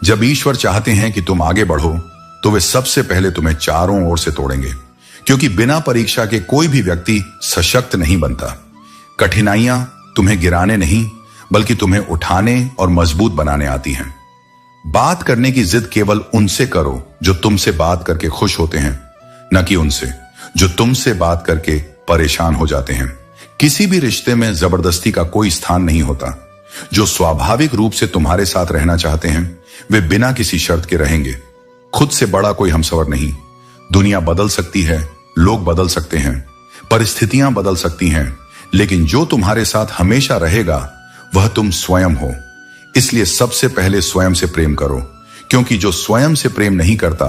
जब ईश्वर चाहते हैं कि तुम आगे बढ़ो तो वे सबसे पहले तुम्हें चारों ओर से तोड़ेंगे, क्योंकि बिना परीक्षा के कोई भी व्यक्ति सशक्त नहीं बनता। कठिनाइयां तुम्हें गिराने नहीं बल्कि तुम्हें उठाने और मजबूत बनाने आती हैं। बात करने की जिद केवल उनसे करो जो तुमसे बात करके खुश होते हैं, न कि उनसे जो तुमसे बात करके परेशान हो जाते हैं। किसी भी रिश्ते में जबरदस्ती का कोई स्थान नहीं होता। जो स्वाभाविक रूप से तुम्हारे साथ रहना चाहते हैं वे बिना किसी शर्त के रहेंगे। खुद से बड़ा कोई हमसफर नहीं। दुनिया बदल सकती है, लोग बदल सकते हैं, परिस्थितियां बदल सकती हैं, लेकिन जो तुम्हारे साथ हमेशा रहेगा वह तुम स्वयं हो। इसलिए सबसे पहले स्वयं से प्रेम करो, क्योंकि जो स्वयं से प्रेम नहीं करता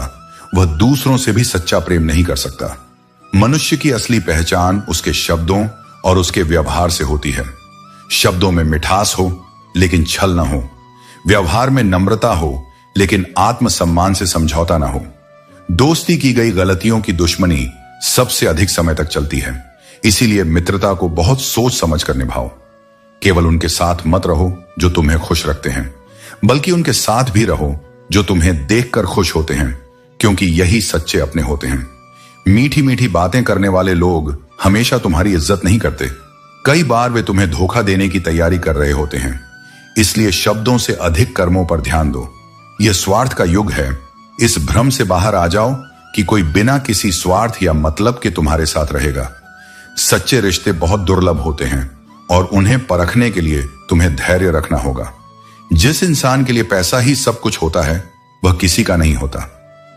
वह दूसरों से भी सच्चा प्रेम नहीं कर सकता। मनुष्य की असली पहचान उसके शब्दों और उसके व्यवहार से होती है। शब्दों में मिठास हो लेकिन छल ना हो, व्यवहार में नम्रता हो लेकिन आत्मसम्मान से समझौता ना हो। दोस्ती की गई गलतियों की दुश्मनी सबसे अधिक समय तक चलती है, इसीलिए मित्रता को बहुत सोच समझ कर निभाओ। केवल उनके साथ मत रहो जो तुम्हें खुश रखते हैं, बल्कि उनके साथ भी रहो जो तुम्हें देखकर खुश होते हैं, क्योंकि यही सच्चे अपने होते हैं। मीठी मीठी बातें करने वाले लोग हमेशा तुम्हारी इज्जत नहीं करते। कई बार वे तुम्हें धोखा देने की तैयारी कर रहे होते हैं। इसलिए शब्दों से अधिक कर्मों पर ध्यान दो। यह स्वार्थ का युग है। इस भ्रम से बाहर आ जाओ कि कोई बिना किसी स्वार्थ या मतलब के तुम्हारे साथ रहेगा। सच्चे रिश्ते बहुत दुर्लभ होते हैं और उन्हें परखने के लिए तुम्हें धैर्य रखना होगा। जिस इंसान के लिए पैसा ही सब कुछ होता है वह किसी का नहीं होता।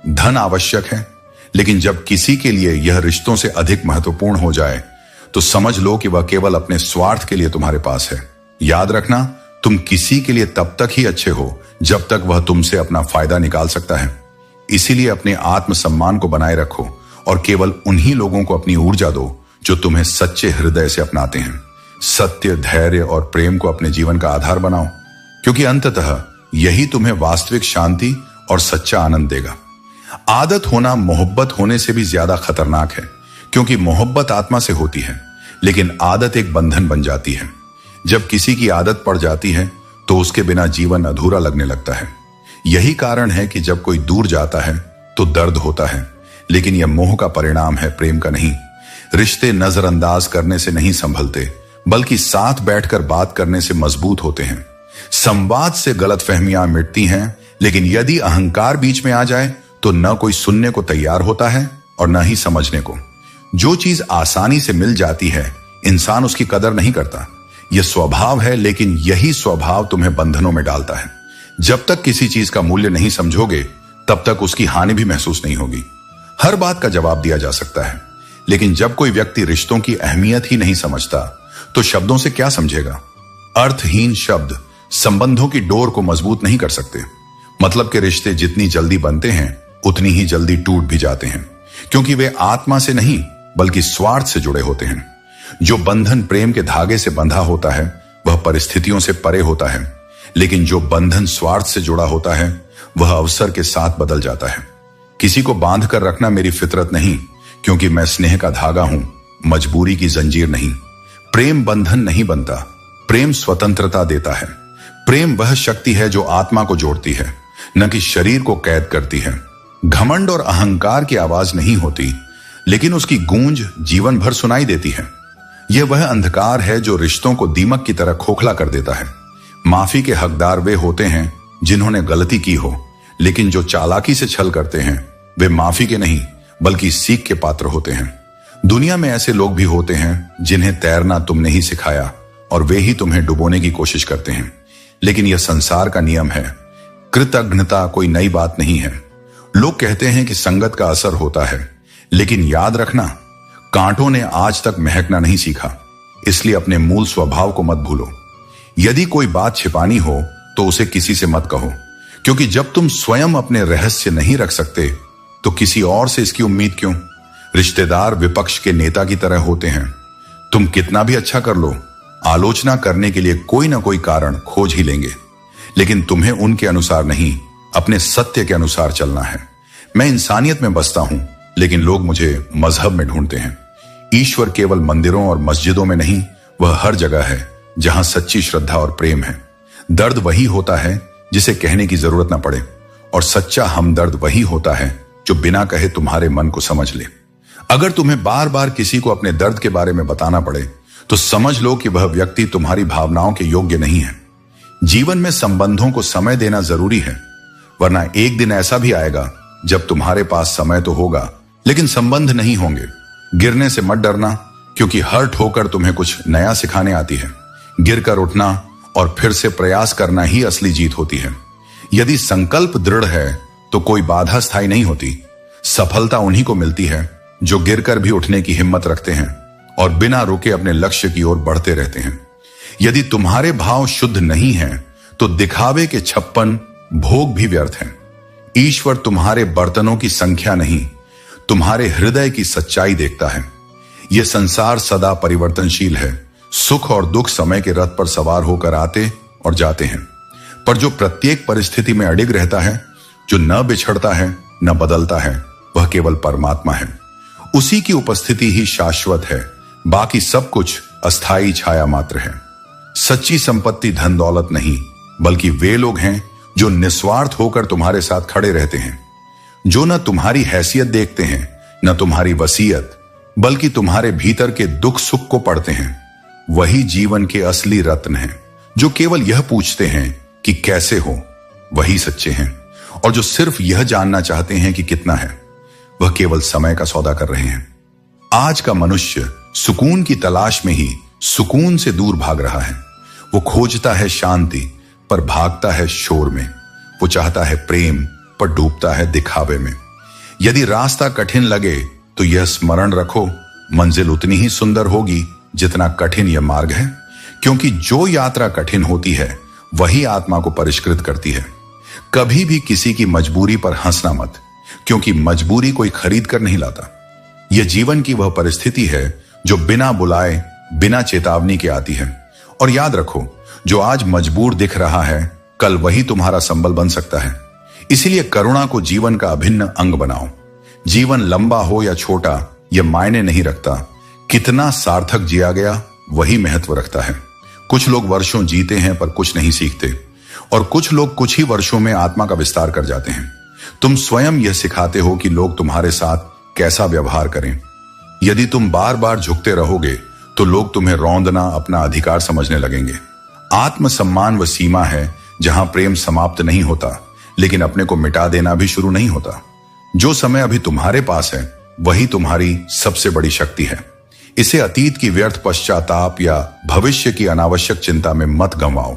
धन आवश्यक है, लेकिन जब किसी के लिए यह रिश्तों से अधिक महत्वपूर्ण हो जाए तो समझ लो कि वह केवल अपने स्वार्थ के लिए तुम्हारे पास है। याद रखना, तुम किसी के लिए तब तक ही अच्छे हो जब तक वह तुमसे अपना फायदा निकाल सकता है। इसीलिए अपने आत्मसम्मान को बनाए रखो और केवल उन्हीं लोगों को अपनी ऊर्जा दो जो तुम्हें सच्चे हृदय से अपनाते हैं। सत्य, धैर्य और प्रेम को अपने जीवन का आधार बनाओ, क्योंकि अंततः यही तुम्हें वास्तविक शांति और सच्चा आनंद देगा। आदत होना मोहब्बत होने से भी ज्यादा खतरनाक है, क्योंकि मोहब्बत आत्मा से होती है, लेकिन आदत एक बंधन बन जाती है। जब किसी की आदत पड़ जाती है तो उसके बिना जीवन अधूरा लगने लगता है। यही कारण है कि जब कोई दूर जाता है तो दर्द होता है, लेकिन यह मोह का परिणाम है, प्रेम का नहीं। रिश्ते नजरअंदाज करने से नहीं संभलते, बल्कि साथ बैठकर बात करने से मजबूत होते हैं। संवाद से गलतफहमियां मिटती हैं, लेकिन यदि अहंकार बीच में आ जाए तो न कोई सुनने को तैयार होता है और न ही समझने को। जो चीज आसानी से मिल जाती है इंसान उसकी कदर नहीं करता। यह स्वभाव है, लेकिन यही स्वभाव तुम्हें बंधनों में डालता है। जब तक किसी चीज का मूल्य नहीं समझोगे तब तक उसकी हानि भी महसूस नहीं होगी। हर बात का जवाब दिया जा सकता है, लेकिन जब कोई व्यक्ति रिश्तों की अहमियत ही नहीं समझता तो शब्दों से क्या समझेगा। अर्थहीन शब्द संबंधों की डोर को मजबूत नहीं कर सकते। मतलब के रिश्ते जितनी जल्दी बनते हैं उतनी ही जल्दी टूट भी जाते हैं, क्योंकि वे आत्मा से नहीं बल्कि स्वार्थ से जुड़े होते हैं। जो बंधन प्रेम के धागे से बंधा होता है वह परिस्थितियों से परे होता है, लेकिन जो बंधन स्वार्थ से जुड़ा होता है वह अवसर के साथ बदल जाता है। किसी को बांध कर रखना मेरी फितरत नहीं, क्योंकि मैं स्नेह का धागा हूं, मजबूरी की जंजीर नहीं। प्रेम बंधन नहीं बनता, प्रेम स्वतंत्रता देता है। प्रेम वह शक्ति है जो आत्मा को जोड़ती है, न कि शरीर को कैद करती है। घमंड और अहंकार की आवाज नहीं होती, लेकिन उसकी गूंज जीवन भर सुनाई देती है। यह वह अंधकार है जो रिश्तों को दीमक की तरह खोखला कर देता है। माफी के हकदार वे होते हैं जिन्होंने गलती की हो, लेकिन जो चालाकी से छल करते हैं वे माफी के नहीं बल्कि सीख के पात्र होते हैं। दुनिया में ऐसे लोग भी होते हैं जिन्हें तैरना तुमने ही सिखाया और वे ही तुम्हें डुबोने की कोशिश करते हैं, लेकिन यह संसार का नियम है। कृतज्ञता कोई नई बात नहीं है। लोग कहते हैं कि संगत का असर होता है, लेकिन याद रखना, कांटों ने आज तक महकना नहीं सीखा। इसलिए अपने मूल स्वभाव को मत भूलो। यदि कोई बात छिपानी हो तो उसे किसी से मत कहो, क्योंकि जब तुम स्वयं अपने रहस्य नहीं रख सकते तो किसी और से इसकी उम्मीद क्यों। रिश्तेदार विपक्ष के नेता की तरह होते हैं। तुम कितना भी अच्छा कर लो, आलोचना करने के लिए कोई ना कोई कारण खोज ही लेंगे, लेकिन तुम्हें उनके अनुसार नहीं, अपने सत्य के अनुसार चलना है। मैं इंसानियत में बसता हूं, लेकिन लोग मुझे मजहब में ढूंढते हैं। ईश्वर केवल मंदिरों और मस्जिदों में नहीं, वह हर जगह है जहां सच्ची श्रद्धा और प्रेम है। दर्द वही होता है जिसे कहने की जरूरत ना पड़े, और सच्चा हमदर्द वही होता है जो बिना कहे तुम्हारे मन को समझ ले। अगर तुम्हें बार बार किसी को अपने दर्द के बारे में बताना पड़े तो समझ लो कि वह व्यक्ति तुम्हारी भावनाओं के योग्य नहीं है। जीवन में संबंधों को समय देना जरूरी है, वरना एक दिन ऐसा भी आएगा जब तुम्हारे पास समय तो होगा लेकिन संबंध नहीं होंगे। गिरने से मत डरना, क्योंकि हर्ट होकर तुम्हें कुछ नया सिखाने आती है। गिरकर उठना और फिर से प्रयास करना ही असली जीत होती है। यदि संकल्प दृढ़ है तो कोई बाधा स्थायी नहीं होती। सफलता उन्हीं को मिलती है जो गिरकर भी उठने की हिम्मत रखते हैं और बिना रुके अपने लक्ष्य की ओर बढ़ते रहते हैं। यदि तुम्हारे भाव शुद्ध नहीं हैं, तो दिखावे के 56 भोग भी व्यर्थ हैं। ईश्वर तुम्हारे बर्तनों की संख्या नहीं, तुम्हारे हृदय की सच्चाई देखता है। यह संसार सदा परिवर्तनशील है। सुख और दुख समय के रथ पर सवार होकर आते और जाते हैं, पर जो प्रत्येक परिस्थिति में अडिग रहता है, जो न बिछड़ता है न बदलता है, वह केवल परमात्मा है। उसी की उपस्थिति ही शाश्वत है, बाकी सब कुछ अस्थाई छाया मात्र है। सच्ची संपत्ति धन दौलत नहीं, बल्कि वे लोग हैं जो निस्वार्थ होकर तुम्हारे साथ खड़े रहते हैं, जो न तुम्हारी हैसियत देखते हैं न तुम्हारी वसीयत, बल्कि तुम्हारे भीतर के दुख सुख को पढ़ते हैं। वही जीवन के असली रत्न हैं, जो केवल यह पूछते हैं कि कैसे हो, वही सच्चे हैं। और जो सिर्फ यह जानना चाहते हैं कि कितना है, वह केवल समय का सौदा कर रहे हैं। आज का मनुष्य सुकून की तलाश में ही सुकून से दूर भाग रहा है। वो खोजता है शांति पर भागता है शोर में। वो चाहता है प्रेम पर डूबता है दिखावे में। यदि रास्ता कठिन लगे तो यह स्मरण रखो, मंजिल उतनी ही सुंदर होगी जितना कठिन यह मार्ग है। क्योंकि जो यात्रा कठिन होती है वही आत्मा को परिष्कृत करती है। कभी भी किसी की मजबूरी पर हंसना मत, क्योंकि मजबूरी कोई खरीद कर नहीं लाता। यह जीवन की वह परिस्थिति है जो बिना बुलाए बिना चेतावनी के आती है। और याद रखो, जो आज मजबूर दिख रहा है कल वही तुम्हारा संबल बन सकता है। इसीलिए करुणा को जीवन का अभिन्न अंग बनाओ। जीवन लंबा हो या छोटा यह मायने नहीं रखता, कितना सार्थक जिया गया वही महत्व रखता है। कुछ लोग वर्षों जीते हैं पर कुछ नहीं सीखते, और कुछ लोग कुछ ही वर्षों में आत्मा का विस्तार कर जाते हैं। तुम स्वयं यह सिखाते हो कि लोग तुम्हारे साथ कैसा व्यवहार करें। यदि तुम बार बार झुकते रहोगे तो लोग तुम्हें रौंदना अपना अधिकार समझने लगेंगे। आत्मसम्मान वह सीमा है जहां प्रेम समाप्त नहीं होता, लेकिन अपने को मिटा देना भी शुरू नहीं होता। जो समय अभी तुम्हारे पास है वही तुम्हारी सबसे बड़ी शक्ति है। इसे अतीत की व्यर्थ पश्चाताप या भविष्य की अनावश्यक चिंता में मत गंवाओ।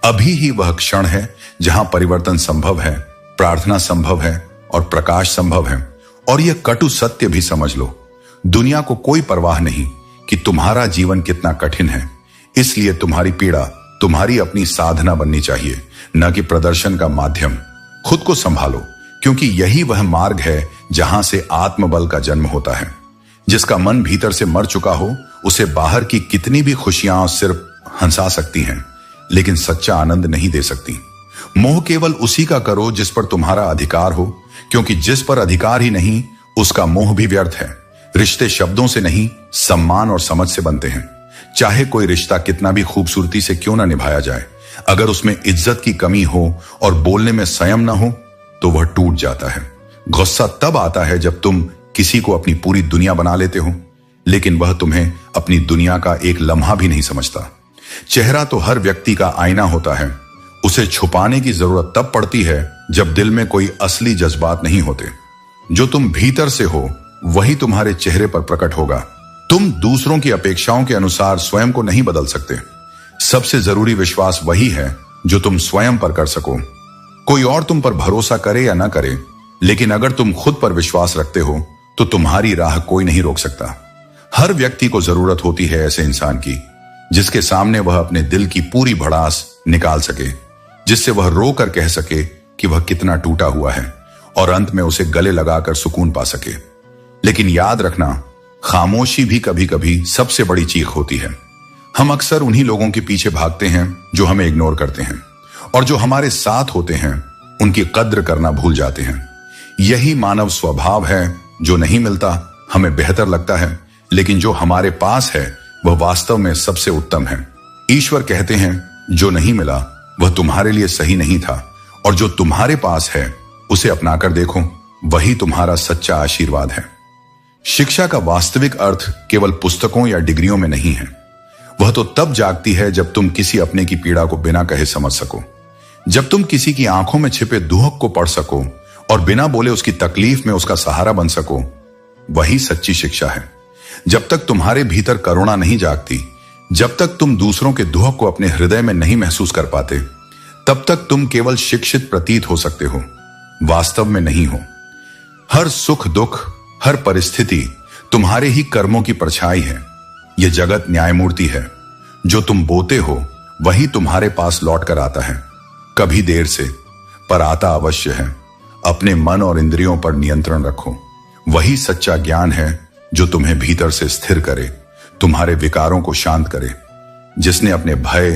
अभी ही वह क्षण है जहां परिवर्तन संभव है, प्रार्थना संभव है और प्रकाश संभव है। और यह कटु सत्य भी समझ लो, दुनिया को कोई परवाह नहीं कि तुम्हारा जीवन कितना कठिन है। इसलिए तुम्हारी पीड़ा तुम्हारी अपनी साधना बननी चाहिए, न कि प्रदर्शन का माध्यम। खुद को संभालो, क्योंकि यही वह मार्ग है जहां से आत्मबल का जन्म होता है। जिसका मन भीतर से मर चुका हो उसे बाहर की कितनी भी खुशियां सिर्फ हंसा सकती हैं, लेकिन सच्चा आनंद नहीं दे सकती। मोह केवल उसी का करो जिस पर तुम्हारा अधिकार हो, क्योंकि जिस पर अधिकार ही नहीं उसका मोह भी व्यर्थ है। रिश्ते शब्दों से नहीं, सम्मान और समझ से बनते हैं। चाहे कोई रिश्ता कितना भी खूबसूरती से क्यों ना निभाया जाए, अगर उसमें इज्जत की कमी हो और बोलने में संयम ना हो तो वह टूट जाता है। गुस्सा तब आता है जब तुम किसी को अपनी पूरी दुनिया बना लेते हो, लेकिन वह तुम्हें अपनी दुनिया का एक लम्हा भी नहीं समझता। चेहरा तो हर व्यक्ति का आईना होता है, उसे छुपाने की जरूरत तब पड़ती है जब दिल में कोई असली जज्बात नहीं होते। जो तुम भीतर से हो वही तुम्हारे चेहरे पर प्रकट होगा। तुम दूसरों की अपेक्षाओं के अनुसार स्वयं को नहीं बदल सकते। सबसे जरूरी विश्वास वही है जो तुम स्वयं पर कर सको। कोई और तुम पर भरोसा करे या ना करे, लेकिन अगर तुम खुद पर विश्वास रखते हो तो तुम्हारी राह कोई नहीं रोक सकता। हर व्यक्ति को जरूरत होती है ऐसे इंसान की जिसके सामने वह अपने दिल की पूरी भड़ास निकाल सके, जिससे वह रो कर कह सके कि वह कितना टूटा हुआ है और अंत में उसे गले लगाकर सुकून पा सके। लेकिन याद रखना, खामोशी भी कभी कभी सबसे बड़ी चीख होती है। हम अक्सर उन्हीं लोगों के पीछे भागते हैं जो हमें इग्नोर करते हैं, और जो हमारे साथ होते हैं उनकी कद्र करना भूल जाते हैं। यही मानव स्वभाव है। जो नहीं मिलता हमें बेहतर लगता है, लेकिन जो हमारे पास है वह वास्तव में सबसे उत्तम है। ईश्वर कहते हैं जो नहीं मिला वह तुम्हारे लिए सही नहीं था, और जो तुम्हारे पास है उसे अपनाकर देखो, वही तुम्हारा सच्चा आशीर्वाद है। शिक्षा का वास्तविक अर्थ केवल पुस्तकों या डिग्रियों में नहीं है। वह तो तब जागती है जब तुम किसी अपने की पीड़ा को बिना कहे समझ सको, जब तुम किसी की आंखों में छिपे दुख को पढ़ सको और बिना बोले उसकी तकलीफ में उसका सहारा बन सको। वही सच्ची शिक्षा है। जब तक तुम्हारे भीतर करुणा नहीं जागती, जब तक तुम दूसरों के दुख को अपने हृदय में नहीं महसूस कर पाते, तब तक तुम केवल शिक्षित प्रतीत हो सकते हो, वास्तव में नहीं हो। हर सुख दुख, हर परिस्थिति तुम्हारे ही कर्मों की परछाई है। यह जगत न्यायमूर्ति है। जो तुम बोते हो वही तुम्हारे पास लौट कर आता है, कभी देर से, पर आता अवश्य है। अपने मन और इंद्रियों पर नियंत्रण रखो। वही सच्चा ज्ञान है जो तुम्हें भीतर से स्थिर करे, तुम्हारे विकारों को शांत करे। जिसने अपने भय,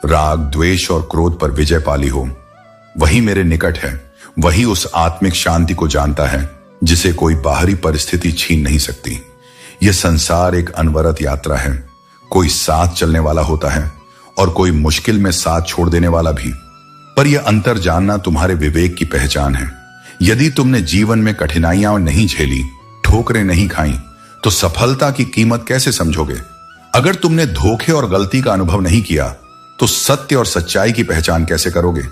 राग, द्वेष और क्रोध पर विजय पाली हो, वही मेरे निकट है। वही उस आत्मिक शांति को जानता है जिसे कोई बाहरी परिस्थिति छीन नहीं सकती। यह संसार एक अनवरत यात्रा है। कोई साथ चलने वाला होता है और कोई मुश्किल में साथ छोड़ देने वाला भी, पर यह अंतर जानना तुम्हारे विवेक की पहचान है। यदि तुमने जीवन में कठिनाइयां नहीं झेली, ठोकरें नहीं खाई, तो सफलता की कीमत कैसे समझोगे? अगर तुमने धोखे और गलती का अनुभव नहीं किया, तो सत्य और सच्चाई की पहचान कैसे करोगे?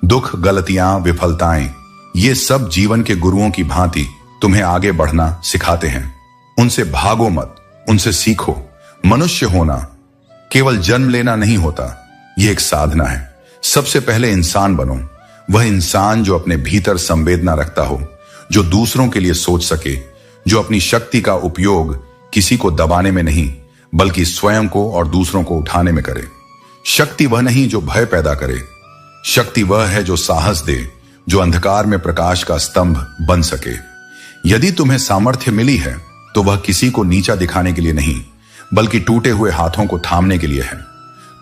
दुख, गलतियां, विफलताएं, ये सब जीवन के गुरुओं की भांति तुम्हें आगे बढ़ना सिखाते हैं। उनसे भागो मत, उनसे सीखो। मनुष्य होना केवल जन्म लेना नहीं होता, यह एक साधना है। सबसे पहले इंसान बनो। वह इंसान जो अपने भीतर संवेदना रखता हो, जो दूसरों के लिए सोच सके, जो अपनी शक्ति का उपयोग किसी को दबाने में नहीं, बल्कि स्वयं को और दूसरों को उठाने में करे। शक्ति वह नहीं जो भय पैदा करे, शक्ति वह है जो साहस दे, जो अंधकार में प्रकाश का स्तंभ बन सके। यदि तुम्हें सामर्थ्य मिली है तो वह किसी को नीचा दिखाने के लिए नहीं, बल्कि टूटे हुए हाथों को थामने के लिए है।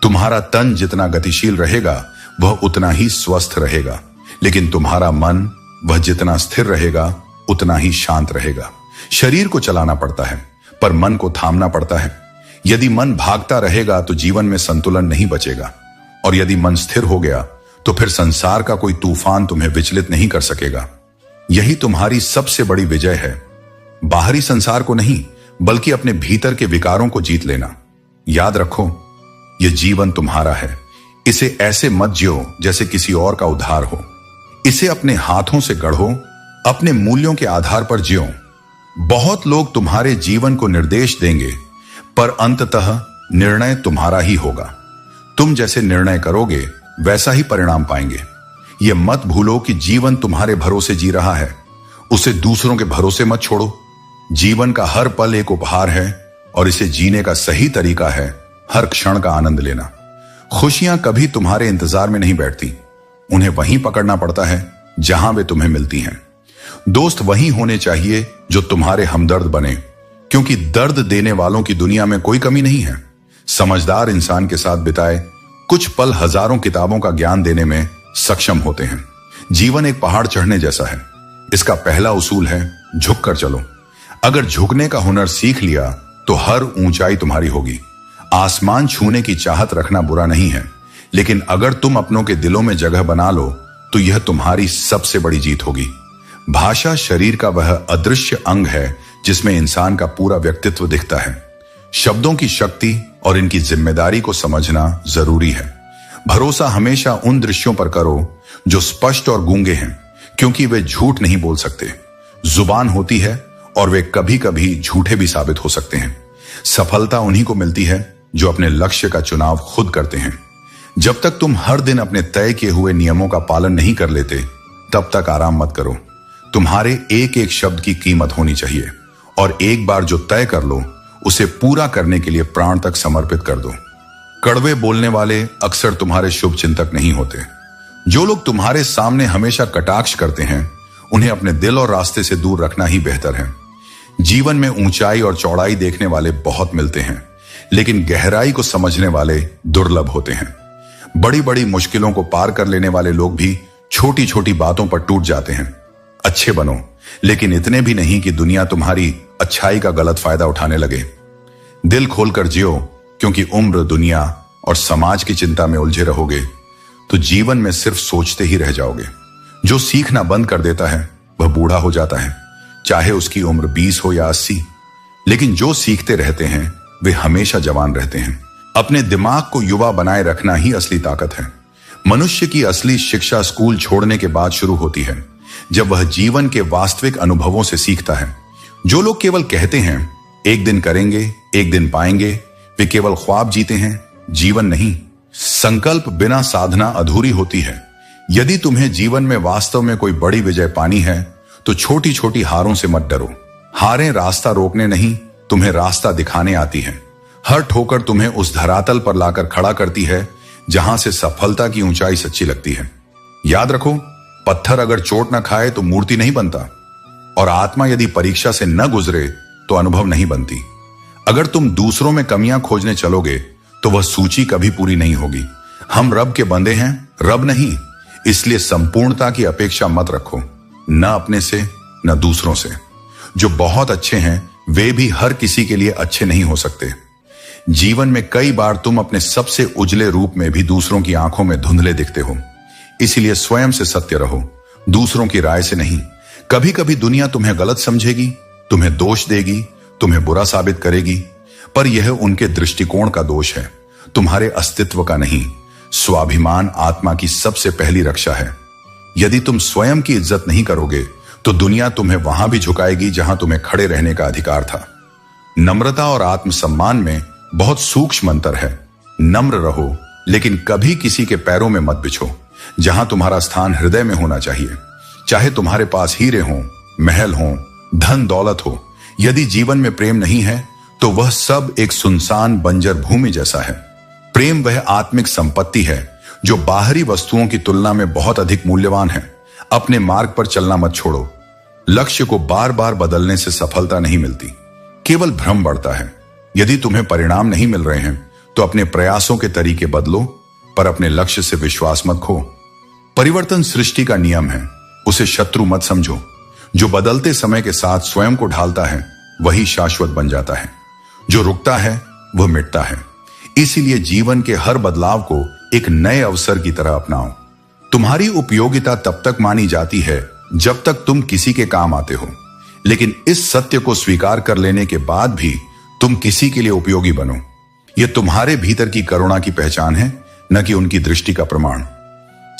तुम्हारा तन जितना गतिशील रहेगा वह उतना ही स्वस्थ रहेगा, लेकिन तुम्हारा मन वह जितना स्थिर रहेगा उतना ही शांत रहेगा। शरीर को चलाना पड़ता है, पर मन को थामना पड़ता है। यदि मन भागता रहेगा तो जीवन में संतुलन नहीं बचेगा, और यदि मन स्थिर हो गया तो फिर संसार का कोई तूफान तुम्हें विचलित नहीं कर सकेगा। यही तुम्हारी सबसे बड़ी विजय है। बाहरी संसार को नहीं, बल्कि अपने भीतर के विकारों को जीत लेना। याद रखो, यह जीवन तुम्हारा है। इसे ऐसे मत जियो जैसे किसी और का उद्धार हो। इसे अपने हाथों से गढ़ो, अपने मूल्यों के आधार पर जियो। बहुत लोग तुम्हारे जीवन को निर्देश देंगे, पर अंततः निर्णय तुम्हारा ही होगा। तुम जैसे निर्णय करोगे वैसा ही परिणाम पाएंगे। यह मत भूलो कि जीवन तुम्हारे भरोसे जी रहा है, उसे दूसरों के भरोसे मत छोड़ो। जीवन का हर पल एक उपहार है, और इसे जीने का सही तरीका है हर क्षण का आनंद लेना। खुशियां कभी तुम्हारे इंतजार में नहीं बैठती, उन्हें वहीं पकड़ना पड़ता है जहां वे तुम्हें मिलती हैं। दोस्त वही होने चाहिए जो तुम्हारे हमदर्द बने, क्योंकि दर्द देने वालों की दुनिया में कोई कमी नहीं है। समझदार इंसान के साथ बिताए कुछ पल हजारों किताबों का ज्ञान देने में सक्षम होते हैं। जीवन एक पहाड़ चढ़ने जैसा है। इसका पहला उसूल है झुक कर चलो। अगर झुकने का हुनर सीख लिया तो हर ऊंचाई तुम्हारी होगी। आसमान छूने की चाहत रखना बुरा नहीं है, लेकिन अगर तुम अपनों के दिलों में जगह बना लो तो यह तुम्हारी सबसे बड़ी जीत होगी। भाषा शरीर का वह अदृश्य अंग है जिसमें इंसान का पूरा व्यक्तित्व दिखता है। शब्दों की शक्ति और इनकी जिम्मेदारी को समझना जरूरी है। भरोसा हमेशा उन दृश्यों पर करो जो स्पष्ट और गूंगे हैं, क्योंकि वे झूठ नहीं बोल सकते। जुबान होती है और वे कभी कभी झूठे भी साबित हो सकते हैं। सफलता उन्हीं को मिलती है जो अपने लक्ष्य का चुनाव खुद करते हैं। जब तक तुम हर दिन अपने तय किए हुए नियमों का पालन नहीं कर लेते, तब तक आराम मत करो। तुम्हारे एक एक शब्द की कीमत होनी चाहिए, और एक बार जो तय कर लो उसे पूरा करने के लिए प्राण तक समर्पित कर दो। कड़वे बोलने वाले अक्सर तुम्हारे शुभ चिंतक नहीं होते। जो लोग तुम्हारे सामने हमेशा कटाक्ष करते हैं, उन्हें अपने दिल और रास्ते से दूर रखना ही बेहतर है। जीवन में ऊंचाई और चौड़ाई देखने वाले बहुत मिलते हैं, लेकिन गहराई को समझने वाले दुर्लभ होते हैं। बड़ी बड़ी मुश्किलों को पार कर लेने वाले लोग भी छोटी छोटी बातों पर टूट जाते हैं। अच्छे बनो, लेकिन इतने भी नहीं कि दुनिया तुम्हारी अच्छाई का गलत फायदा उठाने लगे। दिल खोलकर जियो, क्योंकि उम्र, दुनिया और समाज की चिंता में उलझे रहोगे तो जीवन में सिर्फ सोचते ही रह जाओगे। जो सीखना बंद कर देता है वह बूढ़ा हो जाता है, चाहे उसकी उम्र 20 हो या 80। लेकिन जो सीखते रहते हैं वे हमेशा जवान रहते हैं। अपने दिमाग को युवा बनाए रखना ही असली ताकत है। मनुष्य की असली शिक्षा स्कूल छोड़ने के बाद शुरू होती है, जब वह जीवन के वास्तविक अनुभवों से सीखता है। जो लोग केवल कहते हैं एक दिन करेंगे, एक दिन पाएंगे, वे केवल ख्वाब जीते हैं, जीवन नहीं। संकल्प बिना साधना अधूरी होती है। यदि तुम्हें जीवन में वास्तव में कोई बड़ी विजय पानी है तो छोटी छोटी हारों से मत डरो। हारें रास्ता रोकने नहीं, तुम्हें रास्ता दिखाने आती हैं। हर ठोकर तुम्हें उस धरातल पर लाकर खड़ा करती है जहां से सफलता की ऊंचाई सच्ची लगती है। याद रखो, पत्थर अगर चोट न खाए तो मूर्ति नहीं बनता, और आत्मा यदि परीक्षा से न गुजरे तो अनुभव नहीं बनती। अगर तुम दूसरों में कमियां खोजने चलोगे तो वह सूची कभी पूरी नहीं होगी। हम रब के बंदे हैं, रब नहीं। इसलिए संपूर्णता की अपेक्षा मत रखो, न अपने से न दूसरों से। जो बहुत अच्छे हैं वे भी हर किसी के लिए अच्छे नहीं हो सकते। जीवन में कई बार तुम अपने सबसे उजले रूप में भी दूसरों की आंखों में धुंधले दिखते हो। इसीलिए स्वयं से सत्य रहो, दूसरों की राय से नहीं। कभी कभी दुनिया तुम्हें गलत समझेगी, तुम्हें दोष देगी, तुम्हें बुरा साबित करेगी, पर यह उनके दृष्टिकोण का दोष है, तुम्हारे अस्तित्व का नहीं। स्वाभिमान आत्मा की सबसे पहली रक्षा है। यदि तुम स्वयं की इज्जत नहीं करोगे तो दुनिया तुम्हें वहां भी झुकाएगी जहां तुम्हें खड़े रहने का अधिकार था। नम्रता और आत्मसम्मान में बहुत सूक्ष्म अंतर है। नम्र रहो, लेकिन कभी किसी के पैरों में मत बिछो। जहां तुम्हारा स्थान हृदय में होना चाहिए। चाहे तुम्हारे पास हीरे हों, महल हों, धन दौलत हो, यदि जीवन में प्रेम नहीं है तो वह सब एक सुनसान बंजर भूमि जैसा है। प्रेम वह आत्मिक संपत्ति है जो बाहरी वस्तुओं की तुलना में बहुत अधिक मूल्यवान है। अपने मार्ग पर चलना मत छोड़ो। लक्ष्य को बार बार बदलने से सफलता नहीं मिलती, केवल भ्रम बढ़ता है। यदि तुम्हें परिणाम नहीं मिल रहे हैं तो अपने प्रयासों के तरीके बदलो, पर अपने लक्ष्य से विश्वास मत खो। परिवर्तन सृष्टि का नियम है, उसे शत्रु मत समझो। जो बदलते समय के साथ स्वयं को ढालता है वही शाश्वत बन जाता है। जो रुकता है वह मिटता है। इसीलिए जीवन के हर बदलाव को एक नए अवसर की तरह अपनाओ। तुम्हारी उपयोगिता तब तक मानी जाती है जब तक तुम किसी के काम आते हो, लेकिन इस सत्य को स्वीकार कर लेने के बाद भी तुम किसी के लिए उपयोगी बनो। यह तुम्हारे भीतर की करुणा की पहचान है, न कि उनकी दृष्टि का प्रमाण।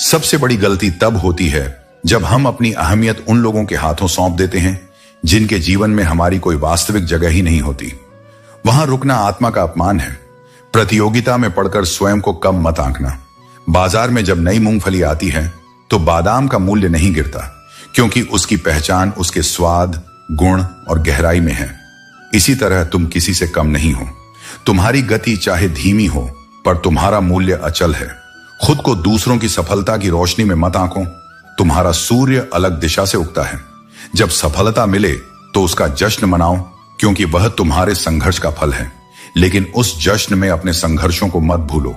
सबसे बड़ी गलती तब होती है जब हम अपनी अहमियत उन लोगों के हाथों सौंप देते हैं जिनके जीवन में हमारी कोई वास्तविक जगह ही नहीं होती। वहां रुकना आत्मा का अपमान है। प्रतियोगिता में पड़कर स्वयं को कम मत आंकना। बाजार में जब नई मूंगफली आती है तो बादाम का मूल्य नहीं गिरता, क्योंकि उसकी पहचान उसके स्वाद, गुण और गहराई में है। इसी तरह तुम किसी से कम नहीं हो। तुम्हारी गति चाहे धीमी हो, पर तुम्हारा मूल्य अचल है। खुद को दूसरों की सफलता की रोशनी में मत आंको। तुम्हारा सूर्य अलग दिशा से उगता है। जब सफलता मिले तो उसका जश्न मनाओ, क्योंकि वह तुम्हारे संघर्ष का फल है। लेकिन उस जश्न में अपने संघर्षों को मत भूलो।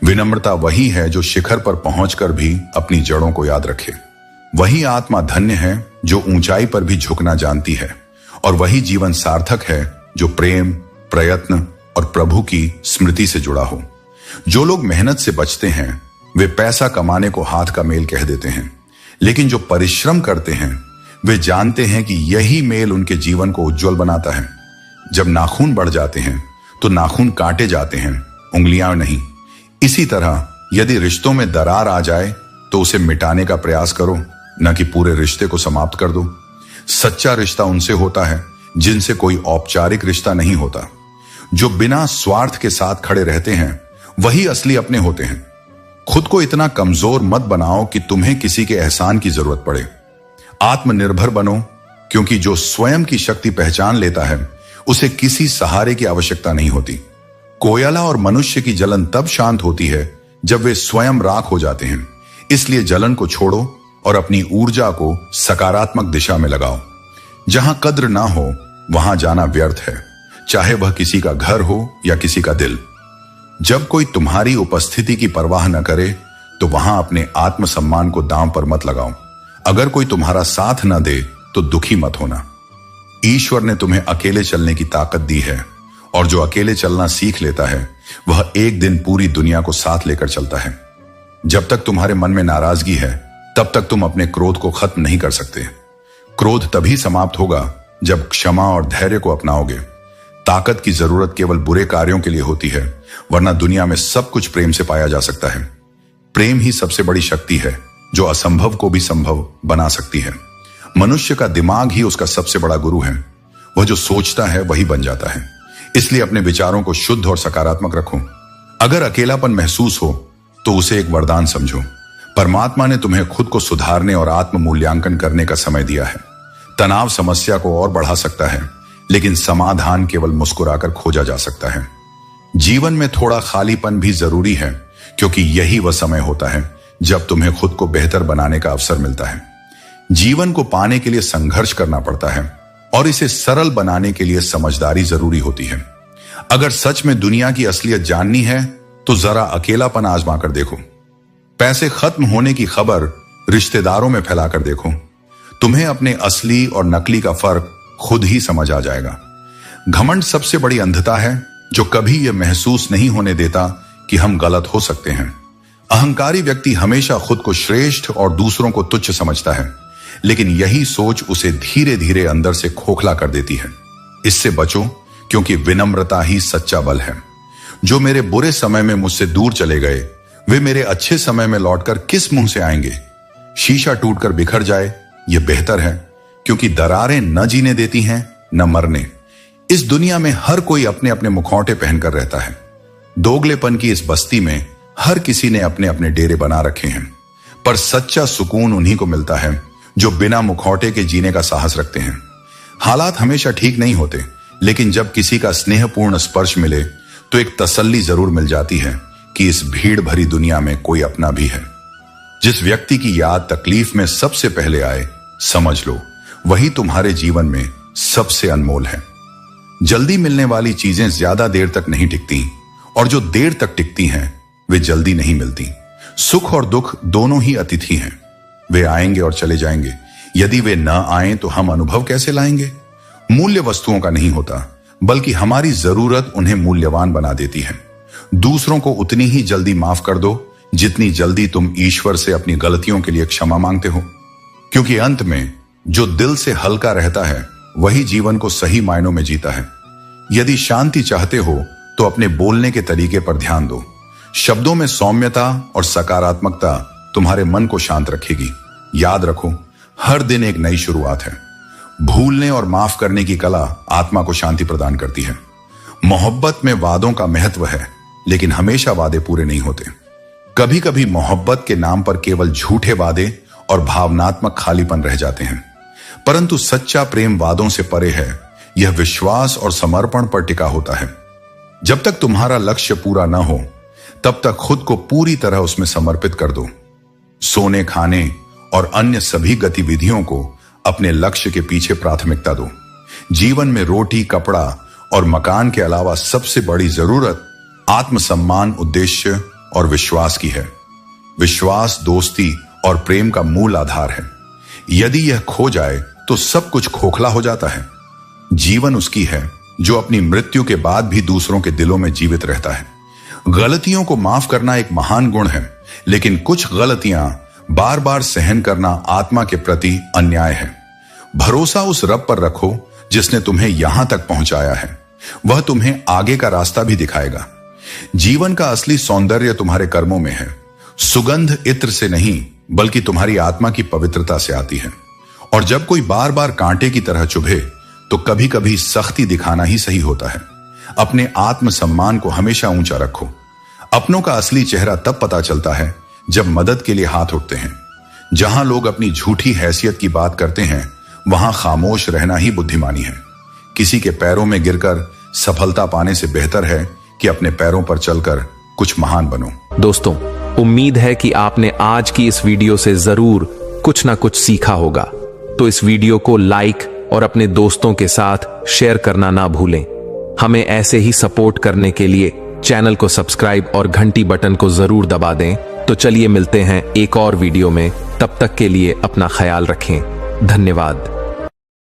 विनम्रता वही है जो शिखर पर पहुंचकर भी अपनी जड़ों को याद रखे। वही आत्मा धन्य है जो ऊंचाई पर भी झुकना जानती है, और वही जीवन सार्थक है जो प्रेम, प्रयत्न और प्रभु की स्मृति से जुड़ा हो। जो लोग मेहनत से बचते हैं वे पैसा कमाने को हाथ का मेल कह देते हैं, लेकिन जो परिश्रम करते हैं वे जानते हैं कि यही मेल उनके जीवन को उज्जवल बनाता है। जब नाखून बढ़ जाते हैं तो नाखून काटे जाते हैं, उंगलियां नहीं। इसी तरह यदि रिश्तों में दरार आ जाए तो उसे मिटाने का प्रयास करो, न कि पूरे रिश्ते को समाप्त कर दो। सच्चा रिश्ता उनसे होता है जिनसे कोई औपचारिक रिश्ता नहीं होता। जो बिना स्वार्थ के साथ खड़े रहते हैं वही असली अपने होते हैं। खुद को इतना कमजोर मत बनाओ कि तुम्हें किसी के एहसान की जरूरत पड़े। आत्मनिर्भर बनो, क्योंकि जो स्वयं की शक्ति पहचान लेता है उसे किसी सहारे की आवश्यकता नहीं होती। कोयला और मनुष्य की जलन तब शांत होती है जब वे स्वयं राख हो जाते हैं। इसलिए जलन को छोड़ो और अपनी ऊर्जा को सकारात्मक दिशा में लगाओ। जहां कद्र ना हो वहां जाना व्यर्थ है, चाहे वह किसी का घर हो या किसी का दिल। जब कोई तुम्हारी उपस्थिति की परवाह न करे तो वहां अपने आत्मसम्मान को दांव पर मत लगाओ। अगर कोई तुम्हारा साथ न दे तो दुखी मत होना। ईश्वर ने तुम्हें अकेले चलने की ताकत दी है, और जो अकेले चलना सीख लेता है वह एक दिन पूरी दुनिया को साथ लेकर चलता है। जब तक तुम्हारे मन में नाराजगी है तब तक तुम अपने क्रोध को खत्म नहीं कर सकते। क्रोध तभी समाप्त होगा जब क्षमा और धैर्य को अपनाओगे। ताकत की जरूरत केवल बुरे कार्यों के लिए होती है, वरना दुनिया में सब कुछ प्रेम से पाया जा सकता है। प्रेम ही सबसे बड़ी शक्ति है जो असंभव को भी संभव बना सकती है। मनुष्य का दिमाग ही उसका सबसे बड़ा गुरु है। वह जो सोचता है वही बन जाता है। इसलिए अपने विचारों को शुद्ध और सकारात्मक रखो। अगर अकेलापन महसूस हो तो उसे एक वरदान समझो। परमात्मा ने तुम्हें खुद को सुधारने और आत्म मूल्यांकन करने का समय दिया है। तनाव समस्या को और बढ़ा सकता है, लेकिन समाधान केवल मुस्कुराकर खोजा जा सकता है। जीवन में थोड़ा खालीपन भी जरूरी है, क्योंकि यही वह समय होता है जब तुम्हें खुद को बेहतर बनाने का अवसर मिलता है। जीवन को पाने के लिए संघर्ष करना पड़ता है और इसे सरल बनाने के लिए समझदारी जरूरी होती है। अगर सच में दुनिया की असलियत जाननी है तो जरा अकेलापन आजमा कर देखो। पैसे खत्म होने की खबर रिश्तेदारों में फैलाकर देखो। तुम्हें अपने असली और नकली का फर्क खुद ही समझ आ जाएगा। घमंड सबसे बड़ी अंधता है जो कभी यह महसूस नहीं होने देता कि हम गलत हो सकते हैं। अहंकारी व्यक्ति हमेशा खुद को श्रेष्ठ और दूसरों को तुच्छ समझता है, लेकिन यही सोच उसे धीरे धीरे अंदर से खोखला कर देती है। इससे बचो, क्योंकि विनम्रता ही सच्चा बल है। जो मेरे बुरे समय में मुझसे दूर चले गए, वे मेरे अच्छे समय में लौटकर किस मुंह से आएंगे। शीशा टूटकर बिखर जाए यह बेहतर है, क्योंकि दरारें न जीने देती हैं न मरने। इस दुनिया में हर कोई अपने अपने मुखौटे पहनकर रहता है। दोगलेपन की इस बस्ती में हर किसी ने अपने अपने डेरे बना रखे हैं, पर सच्चा सुकून उन्हीं को मिलता है जो बिना मुखौटे के जीने का साहस रखते हैं। हालात हमेशा ठीक नहीं होते, लेकिन जब किसी का स्नेहपूर्ण स्पर्श मिले तो एक तसल्ली जरूर मिल जाती है कि इस भीड़ भरी दुनिया में कोई अपना भी है। जिस व्यक्ति की याद तकलीफ में सबसे पहले आए, समझ लो वही तुम्हारे जीवन में सबसे अनमोल है। जल्दी मिलने वाली चीजें ज्यादा देर तक नहीं टिकती, और जो देर तक टिकती हैं वे जल्दी नहीं मिलती। सुख और दुख दोनों ही अतिथि हैं। वे आएंगे और चले जाएंगे। यदि वे न आएं तो हम अनुभव कैसे लाएंगे। मूल्य वस्तुओं का नहीं होता, बल्कि हमारी जरूरत उन्हें मूल्यवान बना देती है। दूसरों को उतनी ही जल्दी माफ कर दो जितनी जल्दी तुम ईश्वर से अपनी गलतियों के लिए क्षमा मांगते हो, क्योंकि अंत में जो दिल से हल्का रहता है वही जीवन को सही मायनों में जीता है। यदि शांति चाहते हो तो अपने बोलने के तरीके पर ध्यान दो। शब्दों में सौम्यता और सकारात्मकता तुम्हारे मन को शांत रखेगी। याद रखो, हर दिन एक नई शुरुआत है। भूलने और माफ करने की कला आत्मा को शांति प्रदान करती है। मोहब्बत में वादों का महत्व है, लेकिन हमेशा वादे पूरे नहीं होते। कभी कभी मोहब्बत के नाम पर केवल झूठे वादे और भावनात्मक खालीपन रह जाते हैं, परंतु सच्चा प्रेम वादों से परे है। यह विश्वास और समर्पण पर टिका होता है। जब तक तुम्हारा लक्ष्य पूरा न हो तब तक खुद को पूरी तरह उसमें समर्पित कर दो। सोने, खाने और अन्य सभी गतिविधियों को अपने लक्ष्य के पीछे प्राथमिकता दो। जीवन में रोटी, कपड़ा और मकान के अलावा सबसे बड़ी जरूरत आत्मसम्मान, उद्देश्य और विश्वास की है। विश्वास, दोस्ती और प्रेम का मूल आधार है। यदि यह खो जाए तो सब कुछ खोखला हो जाता है। जीवन उसकी है जो अपनी मृत्यु के बाद भी दूसरों के दिलों में जीवित रहता है। गलतियों को माफ करना एक महान गुण है, लेकिन कुछ गलतियां बार बार सहन करना आत्मा के प्रति अन्याय है। भरोसा उस रब पर रखो जिसने तुम्हें यहां तक पहुंचाया है। वह तुम्हें आगे का रास्ता भी दिखाएगा। जीवन का असली सौंदर्य तुम्हारे कर्मों में है। सुगंध इत्र से नहीं, बल्कि तुम्हारी आत्मा की पवित्रता से आती है। और जब कोई बार बार कांटे की तरह चुभे तो कभी कभी सख्ती दिखाना ही सही होता है। अपने आत्मसम्मान को हमेशा ऊंचा रखो। अपनों का असली चेहरा तब पता चलता है जब मदद के लिए हाथ उठते हैं। जहां लोग अपनी झूठी हैसियत की बात करते हैं, वहां खामोश रहना ही बुद्धिमानी है। किसी के पैरों में गिरकर सफलता पाने से बेहतर है कि अपने पैरों पर चलकर कुछ महान बनो। दोस्तों, उम्मीद है कि आपने आज की इस वीडियो से जरूर कुछ ना कुछ सीखा होगा। तो इस वीडियो को लाइक और अपने दोस्तों के साथ शेयर करना ना भूलें। हमें ऐसे ही सपोर्ट करने के लिए चैनल को सब्सक्राइब और घंटी बटन को जरूर दबा दें। तो चलिए मिलते हैं एक और वीडियो में। तब तक के लिए अपना ख्याल रखें। धन्यवाद।